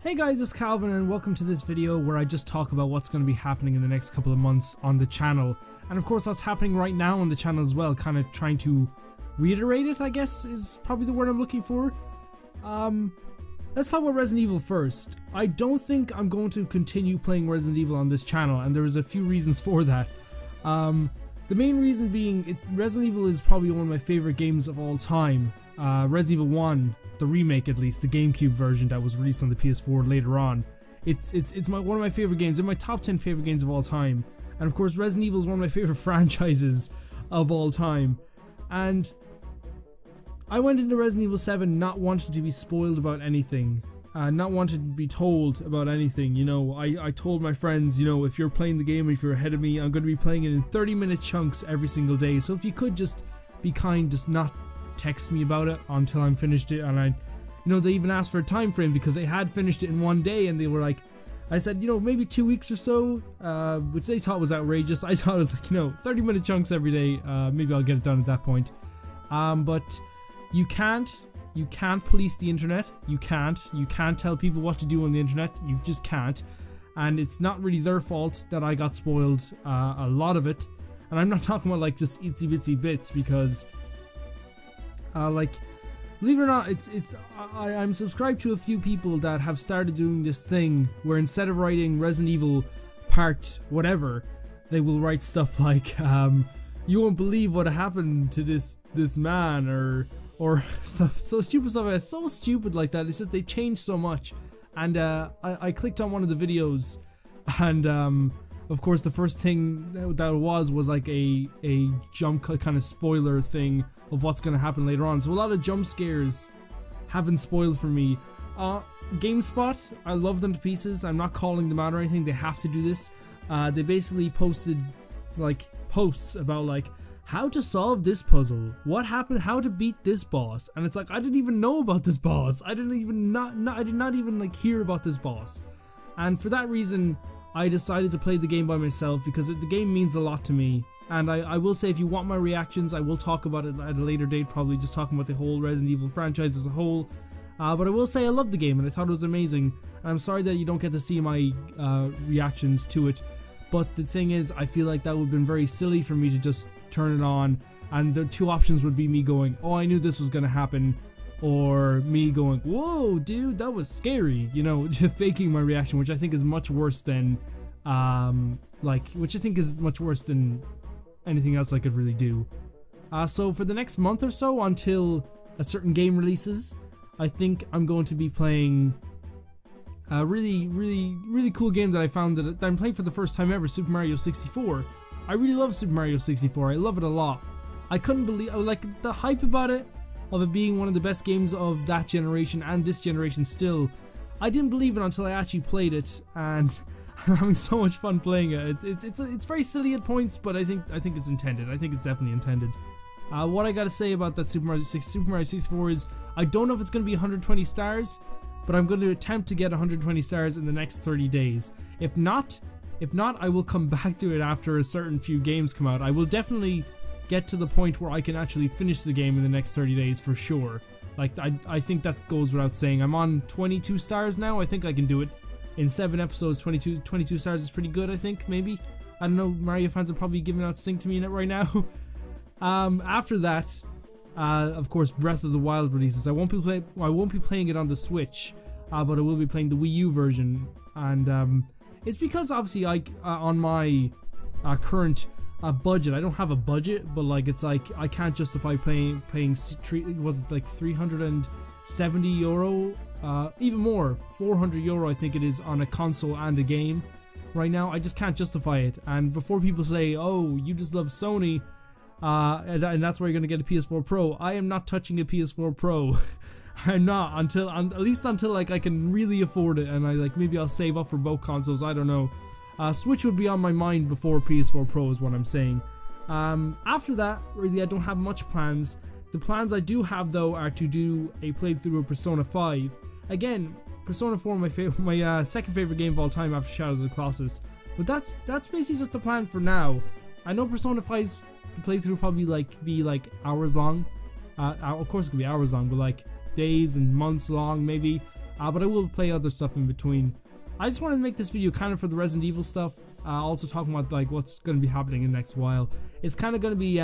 Hey guys, it's Calvin and welcome to this video where I just talk about what's going to be happening in the next couple of months on the channel. And of course what's happening right now on the channel as well, kind of trying to reiterate it, I guess is probably the word I'm looking for. Let's talk about Resident Evil first. I don't think I'm going to continue playing Resident Evil on this channel, and there's a few reasons for that. The main reason being, Resident Evil is probably one of my favorite games of all time. Resident Evil 1, the remake at least, the GameCube version that was released on the PS4 later on. It's one of my favorite games, in my top 10 favorite games of all time. And of course Resident Evil is one of my favorite franchises of all time. And I went into Resident Evil 7 not wanting to be spoiled about anything. Not wanting to be told about anything, you know. I told my friends, you know, if you're playing the game, if you're ahead of me, I'm going to be playing it in 30-minute chunks every single day. So if you could just be kind, just not text me about it until I'm finished it. And they even asked for a time frame because they had finished it in one day, and they were like, I said, maybe 2 weeks or so, which they thought was outrageous. I thought it was like, 30-minute chunks every day. Maybe I'll get it done at that point. But you can't police the internet. You can't tell people what to do on the internet. You just can't. And it's not really their fault that I got spoiled a lot of it. And I'm not talking about like just itsy bitsy bits, because believe it or not, I'm subscribed to a few people that have started doing this thing where instead of writing Resident Evil part whatever, they will write stuff like you won't believe what happened to this man, or stuff so stupid like that. It's just they changed so much. And I clicked on one of the videos, and of course the first thing that was like a jump kind of spoiler thing of what's going to happen later on. So a lot of jump scares haven't spoiled for me. GameSpot, I love them to pieces. I'm not calling them out or anything. They have to do this. They basically posted like posts about like how to solve this puzzle, what happened, how to beat this boss, and it's like I didn't even know about this boss. I did not even like hear about this boss. And for that reason I decided to play the game by myself, because the game means a lot to me. And I will say, if you want my reactions, I will talk about it at a later date, probably just talking about the whole Resident Evil franchise as a whole. But I will say I love the game and I thought it was amazing. And I'm sorry that you don't get to see my reactions to it. But the thing is, I feel like that would have been very silly for me to just turn it on, and the two options would be me going, oh, I knew this was gonna happen, or me going, whoa dude, that was scary, just faking my reaction, which I think is much worse than anything else I could really do. So for the next month or so, until a certain game releases, I think I'm going to be playing a really cool game that I found that I'm playing for the first time ever, Super Mario 64. I really love Super Mario 64. I love it a lot. I couldn't believe, like, the hype about it, of it being one of the best games of that generation and this generation still. I didn't believe it until I actually played it, and I'm having so much fun playing it. It's very silly at points, but I think it's intended. I think it's definitely intended. What I gotta say about that Super Mario 64 is, I don't know if it's gonna be 120 stars, but I'm going to attempt to get 120 stars in the next 30 days. If not, I will come back to it after a certain few games come out. I will definitely get to the point where I can actually finish the game in the next 30 days for sure. Like, I think that goes without saying. I'm on 22 stars now. I think I can do it. In 7 episodes, 22 stars is pretty good, I think, maybe. I don't know, Mario fans are probably giving out sync to me in it right now. After that, of course, Breath of the Wild releases. I won't be playing it on the Switch, but I will be playing the Wii U version. And it's because obviously on my current budget, I don't have a budget, but like it's like I can't justify paying was it like 370 euro, even more, 400 euro I think it is, on a console and a game right now. I just can't justify it. And before people say, oh, you just love Sony, and that's where you're gonna get a PS4 Pro, I am not touching a PS4 Pro. I'm not, at least until like I can really afford it, and maybe I'll save up for both consoles. I don't know. Switch would be on my mind before PS4 Pro is what I'm saying. After that, really I don't have much plans. The plans I do have though are to do a playthrough of Persona 5. Again, Persona 4 my second favorite game of all time after Shadow of the Colossus. But that's basically just the plan for now. I know Persona 5's playthrough probably be like hours long. Of course it could be hours long, but like days and months long maybe. but I will play other stuff in between. I just wanted to make this video kind of for the Resident Evil stuff, also talking about like what's going to be happening in the next while. It's kind of going to be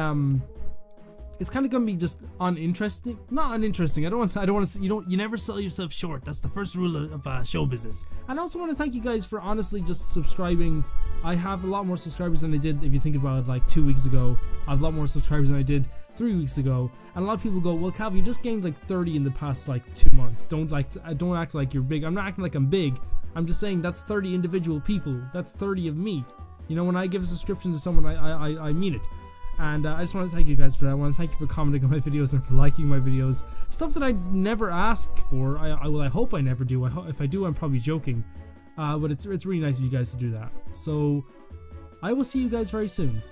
just uninteresting. Not uninteresting. I don't want to. You never sell yourself short. That's the first rule of show business. And I also want to thank you guys for honestly just subscribing. I have a lot more subscribers than I did, if you think about it, like 2 weeks ago. I have a lot more subscribers than I did 3 weeks ago. And a lot of people go, well, Calvin, you just gained like 30 in the past like 2 months. Don't act like you're big. I'm not acting like I'm big. I'm just saying that's 30 individual people. That's 30 of me. You know, when I give a subscription to someone, I mean it. And I just want to thank you guys for that. I want to thank you for commenting on my videos and for liking my videos. Stuff that I never ask for. I hope I never do. If I do, I'm probably joking. But it's really nice of you guys to do that. So I will see you guys very soon.